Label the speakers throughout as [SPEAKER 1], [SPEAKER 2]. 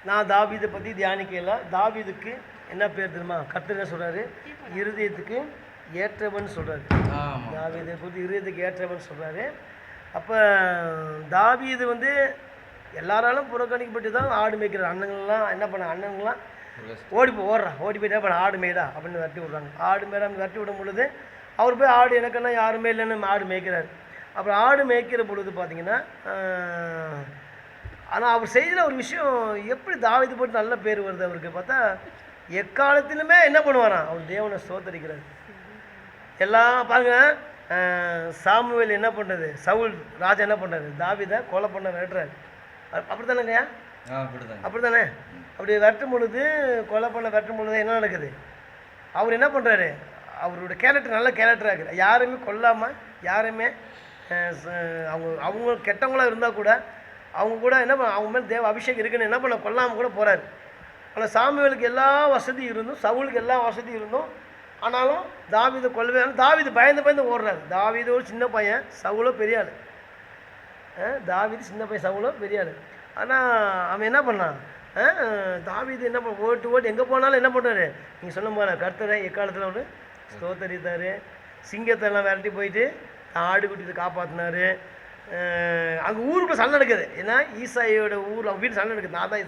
[SPEAKER 1] நான் தாவீதை பற்றி தியானிக்கல. தாவீதுக்கு என்ன பேர் தெரியுமா? கர்த்தர் என்ன சொல்கிறாரு? இருதயத்துக்கு ஏற்றவன் சொல்கிறாரு. தாவீதை குறித்து இருதயத்துக்கு ஏற்றவன் சொல்கிறாரு. அப்போ தாவீது வந்து எல்லாராலும் புறக்கணிக்கப்பட்டு தான் ஆடு மேய்க்கிற அண்ணங்கள்லாம் என்ன பண்ண, அண்ணங்கள்லாம் ஓடி போயிட்டு என்ன பண்ண, ஆடு மேய்டா அப்படின்னு விரட்டி விட்றாங்க. ஆடு மேய்டான்னு விரட்டி விடும் பொழுது அவர் போய் ஆடு எனக்குன்னா யாருமே இல்லைன்னு ஆடு மேய்க்கிறார். அப்புறம் ஆடு மேய்க்கிற பொழுது பார்த்தீங்கன்னா, ஆனால் அவர் செய்கிற ஒரு விஷயம் எப்படி தாவீது போட்டு நல்ல பேர் வருது அவருக்கு பார்த்தா, எக்காலத்திலுமே என்ன பண்ணுவாராம், அவர் தேவனை ஸ்தோத்தரிக்கிறார். எல்லாம் பாருங்க, சாமுவேல் என்ன பண்ணுறது, சவுல் ராஜா என்ன பண்ணுறாரு, தாவீதை கொலை பண்ண விரட்டுறாரு. அப்படி தானேங்கய்யா? அப்படி தானே? அப்படி விரட்டும் பொழுது, கொலை பண்ண விரட்டும் பொழுது என்ன நடக்குது, அவர் என்ன பண்ணுறாரு, அவரோட கேரக்டர் நல்ல கேரக்டராக இருக்குது. யாருமே கொல்லாமல், யாருமே அவங்க கெட்டவங்களாக இருந்தால் கூட அவங்க கூட என்ன பண்ண, அவங்க மேலே தேவ அபிஷேகம் இருக்குன்னு என்ன பண்ண, கொல்லாமல் கூட போகிறாரு. ஆனால் சாமுவேலுக்கு எல்லா வசதியும் இருந்தும், சவுலுக்கு எல்லா வசதியும் இருந்தும், ஆனாலும் தாவீதை கொல்லவே, தாவீது பயந்து ஓடுறாரு. தாவீது ஒரு சின்ன பையன், சவுலோ பெரிய ஆள். தாவீது சின்ன பையன், சவுலோ பெரிய ஆள். ஆனால் அவன் என்ன பண்ணான், தாவீது என்ன பண்ண, ஓட்டு எங்கே போனாலும் என்ன பண்ணுறாரு, நீங்கள் சொன்ன மாதிரி கர்த்தரை எக்காலத்தில் ஒரு ஸ்தோத்தரித்தார். சிங்கத்தெல்லாம் விரட்டி போயிட்டு ஆடு குட்டியை காப்பாற்றினார். அங்கே ஊருக்கு சண்டை நடக்குது. ஏன்னா ஈசாயோட ஊர் அவங்க வீட்டு சண்டை நடக்குது. நான் தான்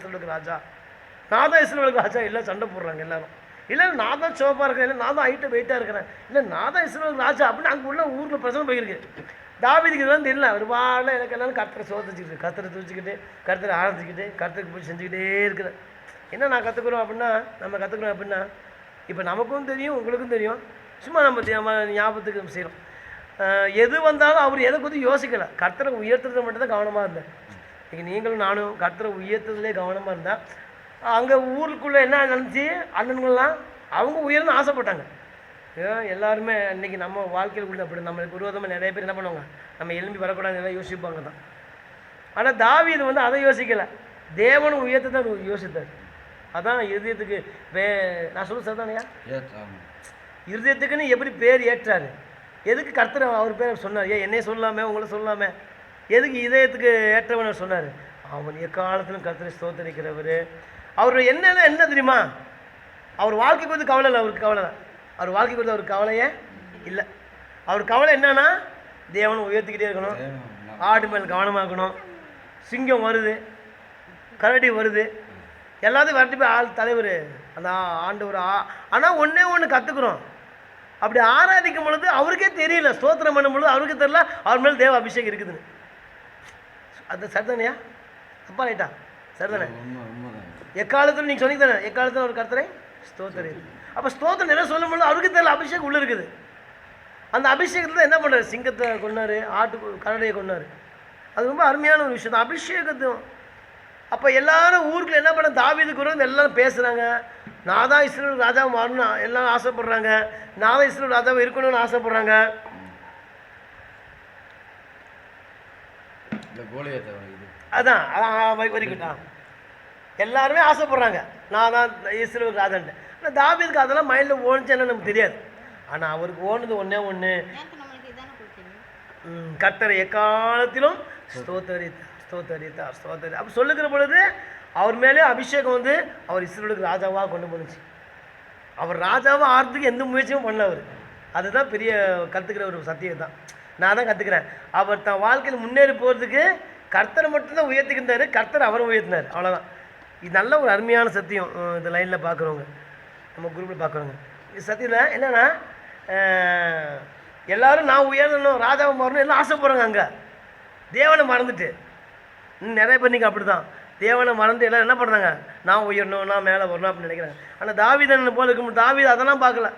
[SPEAKER 1] இஸ்ரவேலுக்கு ராஜா எல்லாம் சண்டை போடுறாங்க எல்லாரும். இல்லை நான் தான் சோப்பாக இருக்கிறேன், இல்லை நான் தான் ஹைட்டாக வெயிட்டாக இருக்கிறேன், இல்லை நான் தான் இஸ்ரவேலுக்கு ராஜா அப்படின்னு அங்கே உள்ள ஊரில் பிரச்சனை போயிருக்கு. தாவீதுக்கு இதெல்லாம் தெரியல. ஒரு வாழ எனக்கு எல்லாரும் கர்த்தரை சோதிச்சுக்கிட்டு, கர்த்தரை துவச்சிக்கிட்டு, கர்த்தரை ஆரம்பிச்சுக்கிட்டு, கர்த்தருக்கு போய் செஞ்சுக்கிட்டே இருக்கிறேன். என்ன நான் கற்றுக்குறோம் அப்படின்னா, நம்ம கற்றுக்குறோம் அப்படின்னா, இப்போ நமக்கும் தெரியும், உங்களுக்கும் தெரியும், சும்மா நம்ம ஞாபகத்துக்கு செய்கிறோம். எது வந்தாலும் அவர் எதை பற்றி யோசிக்கலை, கர்த்தரை உயர்த்துறது மட்டும்தான் கவனமாக இருந்தேன். இன்றைக்கி நீங்களும் நானும் கர்த்தரை உயர்த்துறதுலே கவனமாக இருந்தால், அங்கே ஊருக்குள்ளே என்ன நினச்சி அண்ணன்கள்லாம் அவங்க உயர்ந்து ஆசைப்பட்டாங்க. எல்லாருமே இன்றைக்கி நம்ம வாழ்க்கையில் கூட அப்படி நம்மளுக்கு விரோதமாக நிறைய பேர் என்ன பண்ணுவாங்க, நம்ம எழும்பி வரக்கூடாது எல்லாம் யோசிப்பாங்க தான். ஆனால் தாவீது வந்து அதை யோசிக்கலை, தேவனும் உயர்த்து தான் யோசித்தார். அதான் இருதயத்துக்கு நான் சொல்ல சரிதானையா, இருதயத்துக்குன்னு எப்படி பேர் ஏற்றாரு, எதுக்கு கர்த்தர் அவர் பேர் சொன்னார், ஏன் என்னையே சொல்லாமே உங்களை சொல்லாமே, எதுக்கு இதயத்துக்கு ஏற்றவன் சொன்னார், அவன் எக்காலத்திலும் கர்த்தரை ஸ்தோத்தரிக்கிறவர். அவர் என்ன தெரியுமா, அவர் வாழ்க்கை குறித்து கவலை இல்லை, அவருக்கு கவலை தான், அவர் வாழ்க்கை குறித்து அவருக்கு கவலையே இல்லை. அவர் கவலை என்னன்னா, தேவனை உயர்த்திக்கிட்டே இருக்கணும், ஆடு மேல் கவனமாக்கணும், சிங்கம் வருது, கரடி வருது, எல்லாத்தையும் விரட்டி போய் ஆள் தலைவர் அந்த ஆண்டவர். ஆனால் ஒன்று கற்றுக்குறோம், அப்படி ஆராதிக்கும் பொழுது அவருக்கே தெரியல, ஸ்தோத்திரம் பண்ணும் பொழுது அவருக்கு தெரியல அவர் மேலே தேவ அபிஷேகம் இருக்குதுன்னு. அது சரிதானையா, அப்பா ரைட்டா, சரிதானே? எக்காலத்தில் நீங்கள் சொன்னீங்க தானே, எக்காலத்தில் ஒரு கர்த்தரை ஸ்தோத்திரி. அப்போ ஸ்தோத்திரம் என்ன சொல்லும் பொழுது அவருக்கு தெரியல அபிஷேகம் உள்ளே இருக்குது. அந்த அபிஷேகத்தில் என்ன பண்ணுறாரு, சிங்கத்தை கொண்டாரு, கரடையை கொண்டாரு. அது ரொம்ப அருமையான ஒரு விஷயம் தான், அபிஷேகத்தும். அப்போ எல்லாரும் ஊருக்குள்ள என்ன பண்ண, தாவீதுக்கு வந்து எல்லாரும் பேசுகிறாங்க, நான் தான் இஸ்ரவேல் ராஜாவை மாறணும் எல்லாரும் ஆசைப்படுறாங்க, நான் தான் இஸ்ரவேல் ராஜாவை இருக்கணும்னு ஆசைப்படுறாங்க. அதான் வரைக்கும் எல்லாருமே ஆசைப்படுறாங்க, நான் தான் இஸ்ரவேல் ராஜான்ட்டு. ஆனால் தாவீதுக்கு அதெல்லாம் மைண்டில் ஓணுச்சுன்னு நமக்கு தெரியாது. ஆனால் அவருக்கு ஓணுது ஒன்று, கர்த்தரை எக்காலத்திலும் ஸ்தோத்தரித்தார். அப்போ சொல்லுகிற பொழுது அவர் மேலே அபிஷேகம் வந்து அவர் இஸ்ரவேலுக்கு ராஜாவாக கொண்டு போணுச்சு. அவர் ராஜாவாக ஆகிறதுக்கு எந்த முயற்சியும் பண்ணல அவர். அதுதான் பெரிய கற்றுக்கிற ஒரு சத்தியம் தான். நான் தான் கற்றுக்கிறேன், அவர் தன் வாழ்க்கையில் முன்னேறி போகிறதுக்கு கர்த்தரை மட்டும்தான் உயர்த்திக்கிட்டார், கர்த்தர் அவரை உயர்த்தினார், அவ்வளோதான். இது நல்ல ஒரு அருமையான சத்தியம். இந்த லைனில் பார்க்குறவங்க, நம்ம குரூப்பில் பார்க்குறவங்க, இது சத்தியத்தில் என்னென்னா, எல்லோரும் நான் உயர்ந்தணும், ராஜாவை மாறணும் எல்லாம் ஆசைப்படுறாங்க. அங்கே தேவனை மறந்துட்டு நிறைய பேர் நீங்கள் அப்படி தான் தேவனை மறந்து எல்லாம் என்ன பண்ணுறாங்க, நான் உயரணும், நான் மேலே வரணும் அப்படின்னு நினைக்கிறாங்க. ஆனால் தாவீதன் போல இருக்கும், தாவீது அதெல்லாம் பார்க்கல.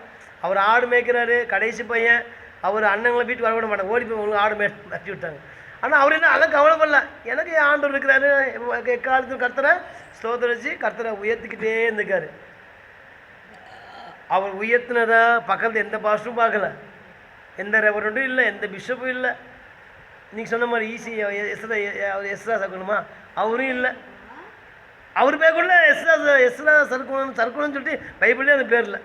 [SPEAKER 1] அவர் ஆடு மேய்க்கிறாரு, கடைசி பையன், அவர் அண்ணங்களை வீட்டுக்கு வரவிட மாட்டாங்க, ஓடி போய் உங்களுக்கு ஆடு தட்டி விட்டாங்க. ஆனால் அவர் என்ன அதை கவலைப்படல, எனக்கு ஆண்டவர் இருக்கிறாரு, எக்காலத்தில் கர்த்தரை ஸ்தோத்திரிச்சு கர்த்தரை உயர்த்திக்கிட்டே இருந்திருக்காரு. அவர் உயர்த்தினதா பக்கத்தில் எந்த பாஸ்டரும் பார்க்கல, எந்த ரெவரண்டும் இல்லை, எந்த பிஷப்பும் இல்லை. நீங்கள் சொன்ன மாதிரி ஈஸி எஸ்ரா சர்க்கணுமா, அவரும் இல்லை. அவர் பேர் கூட எஸ்ரா சர்க்கணும்னு சொல்லிட்டு பைபிள்லேயே அந்த பேர் இல்லை.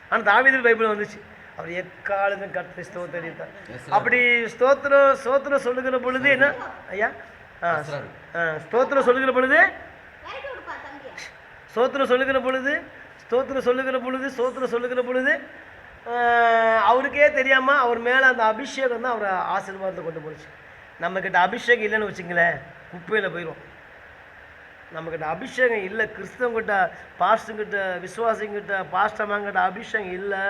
[SPEAKER 1] ஆனால் தாவீது பைபிள் வந்துச்சு. அவர் எக்காலத்தும் கர்த்தரை ஸ்தோத்தரித்தார். அப்படி ஸ்தோத்திரம் சொல்லுகிற பொழுது என்ன ஐயா, ஸ்தோத்திரம் சொல்லுகிற பொழுது ஸ்தோத்திரம் சொல்லுகிற பொழுது ஸ்தோத்திரம் சொல்லுகிற பொழுது ஸ்தோத்திரம் சொல்லுகிற பொழுது அவருக்கே தெரியாமல் அவர் மேலே அந்த அபிஷேகம் தான் அவரை ஆசீர்வாதத்தை கொண்டு போச்சு. நம்மக்கிட்ட அபிஷேகம் இல்லைன்னு வச்சுங்களேன், குப்பையில் போயிடும். நம்மக்கிட்ட அபிஷேகம் இல்லை, கிறிஸ்தவங்கிட்ட பாஸ்டங்கிட்ட விசுவாசிங்கிட்ட பாஸ்டமாங்கிட்ட அபிஷேகம் இல்லை,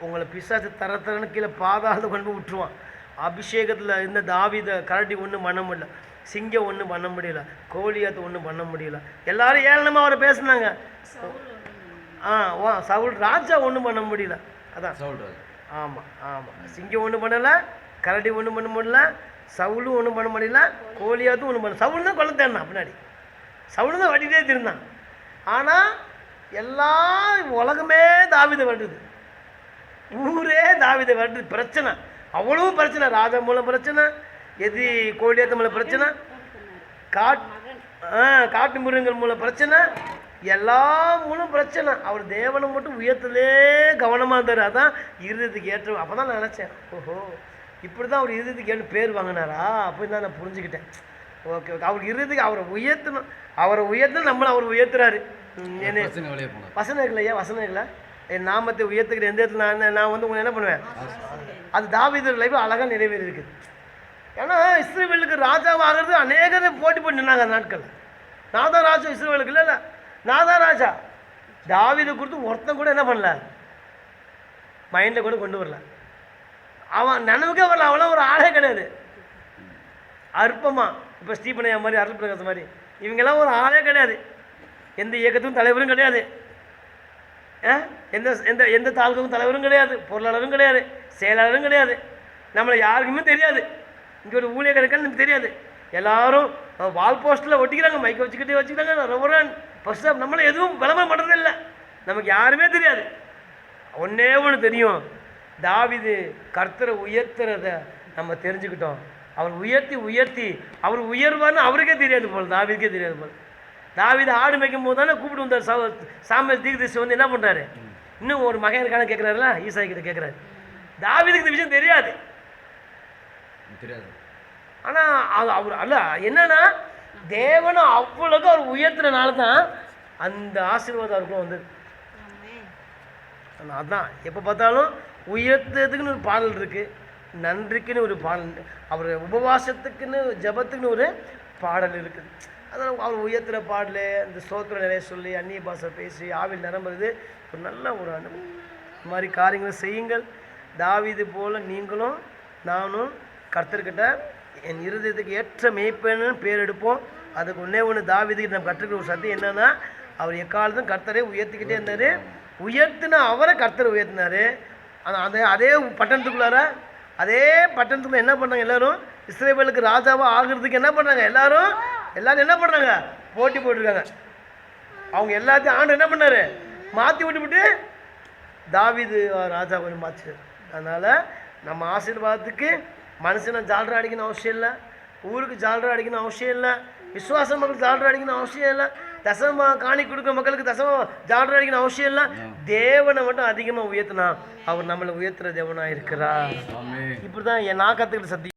[SPEAKER 1] உங்களை பிசாசு தரன்னு கீழே பாதாளத்தை கொண்டு போய் விட்டுருவான். அபிஷேகத்தில் இருந்த தாவீதை கரடி ஒன்றும் பண்ண முடியல, சிங்கம் ஒன்றும் பண்ண முடியல, கோலியாத்து ஒன்றும் பண்ண முடியல. எல்லாரும் ஏளனமாக அவரை பேசுனாங்க. சவுல் ராஜா ஒன்றும் பண்ண முடியல. அதான் ஆமாம் ஆமாம், சிங்கம் ஒன்றும் பண்ணலை, கரடி ஒன்றும் பண்ண முடியல, சவுலும் ஒன்றும் பண்ண முடியல, கோலியாத்தும் ஒன்றும் பண்ண. சவுல் தான் கொல்ல தேடினான், பின்னாடி சவுல் தான் வட்டிகிட்டே திருந்தான். ஆனால் எல்லா உலகமே தாவீதை வருது, ஊரே தாவீதை வருது. பிரச்சனை அவ்வளோ பிரச்சனை, ராஜா மூலம் பிரச்சனை, எதி கோலியாத்து மூலம் பிரச்சனை, காட்டு மிருகங்கள் மூலம் பிரச்சனை, எல்லா மூலம் பிரச்சனை. அவர் தேவனை மட்டும் உயர்த்தலே கவனமாக இருந்தார். அதான் இருதயத்துக்கு ஏற்ற. அப்போ தான் நான் நினச்சேன், ஓஹோ இப்படி தான் அவர் இருதயத்துக்கு ஏற்ற பேர் வாங்கினாரா அப்படின்னு தான் நான் புரிஞ்சுக்கிட்டேன். ஓகே ஓகே, அவருக்கு இருதயத்துக்கு அவரை உயர்த்தணும், அவரை உயர்த்தணும், நம்மளை அவர் உயர்த்துறாரு. வசனம் இல்லையா, வசனம் இல்லை, என் நாமத்தை உயர்த்துக்கிற எந்த இடத்துல நான் வந்து உங்களை என்ன பண்ணுவேன். அது தாவீது லைஃப் அழகாக நிறைவேறி இருக்குது. ஏன்னா இஸ்ரவேலுக்கு ராஜாவாக ஆகிறது அநேகரை போட்டி போட்டு நின்னாங்க அந்த நாட்கள். நான் தான் ராஜா இஸ்ரவேலுக்கு, இல்லை நான் தான் ராஜா. தாவீதை கொடுத்து ஒருத்தன் கூட என்ன பண்ணல, மைண்டில் கூட கொண்டு வரல. அவன் நினைவுக்கே வரல, அவளாம் ஒரு ஆளே கிடையாது. அற்பமாக இப்போ ஸ்டீபனையா மாதிரி, அருள் பிரகாசம் மாதிரி, இவங்கெல்லாம் ஒரு ஆளே கிடையாது. எந்த இயக்கத்துக்கும் தலைவரும் கிடையாது, எந்த எந்த எந்த தாலுக்கும் தலைவரும் கிடையாது, பொருளாளரும் கிடையாது, செயலாளரும் கிடையாது. நம்மளை யாருக்குமே தெரியாது. இங்கே ஒரு ஊழியர்களுக்கு நமக்கு தெரியாது. எல்லாரும் வால் போஸ்ட்டில் ஒட்டிக்கிறாங்க, மைக்கை வச்சுக்கிறாங்க, ரெவரண்ட் ஃபர்ஸ்ட். நம்மளை எதுவும் விளம்பரம் பண்ணுறது இல்லை, நமக்கு யாருமே தெரியாது. ஒன்றே ஒன்று தெரியும், தாவீது கர்த்தரை உயர்த்துறத நம்ம தெரிஞ்சுக்கிட்டோம். அவர் உயர்த்தி உயர்த்தி அவர் உயர்வான்னு அவருக்கே தெரியாது போல், தாவீதுக்கே தெரியாது போல். தாவீது ஆடு மேய்க்கும் போது தானே கூப்பிட்டு வந்தார் சாமுவேல் தீர்க்கதரிசி வந்து என்ன பண்ணுறாரு, இன்னும் ஒரு மகன் இருக்கான கேட்குறாருல, ஈசாய் கிட்ட கேட்குறாரு. தாவீதுக்கு இந்த விஷயம் தெரியாது. ஆனால் அவர் அல்ல என்னன்னா, தேவனை அவ்வளோக்கு அவர் உயர்த்துறனால தான் அந்த ஆசீர்வாதம் அவருக்குள்ள வந்தது. அதான் எப்போ பார்த்தாலும் உயர்த்துறதுக்குன்னு ஒரு பாடல் இருக்குது, நன்றிக்குன்னு ஒரு பாடல், அவர் உபவாசத்துக்குன்னு ஜபத்துக்குன்னு ஒரு பாடல் இருக்குது. அதனால் அவர் உயர்த்துகிற பாடல், இந்த ஸ்தோத்திரம் நிறைய சொல்லி அந்நிய பாஷை பேசி ஆவில் நிரம்புறது ஒரு நல்ல ஒரு அனுபவம். இந்த மாதிரி காரியங்களை செய்யுங்கள். தாவீது போல் நீங்களும் நானும் கர்த்தர்கிட்ட என் இருதயத்துக்கு ஏற்ற மேய்ப்பேன்னு பேர் எடுப்போம். அதுக்கு ஒன்று தாவீதுக்கு நம்ம கற்றுக்கிற ஒரு சத்தியம் என்னென்னா, அவர் எக்காலத்தும் கர்த்தரை உயர்த்திக்கிட்டே இருந்தார். உயர்த்தினா அவரை கர்த்தரை உயர்த்தினார். ஆனால் அதே பட்டணத்துக்குள்ளார அதே பட்டணத்துக்குள்ள என்ன பண்ணாங்க, எல்லோரும் இஸ்ரவேலுக்கு ராஜாவாக ஆகிறதுக்கு என்ன பண்ணாங்க, எல்லாரும் என்ன பண்ணுறாங்க, போட்டி போட்டிருக்காங்க. அவங்க எல்லாத்தையும் ஆண்டு என்ன பண்ணார், மாற்றி விட்டுவிட்டு தாவீது ராஜாவை மாற்றினார். அதனால் நம்ம ஆசீர்வாதத்துக்கு மனுஷனை ஜால்ரா அடிக்கணும் அவசியம் இல்லை, ஊருக்கு ஜால்ரா அடிக்கணும் அவசியம் இல்லை, விசுவாச மக்களுக்கு ஜால்ரா அடிக்கணும் அவசியம் இல்லை, தசமா காணி கொடுக்குற மக்களுக்கு தசமா ஜால்ரா அடிக்கணும் அவசியம் இல்லை. தேவனை மட்டும் அதிகமாக உயர்த்தினா அவர் நம்மளை உயர்த்துற தேவனாக இருக்கிறார். இப்படி தான் நான் கற்றுக்கிட்ட சத்தியம்.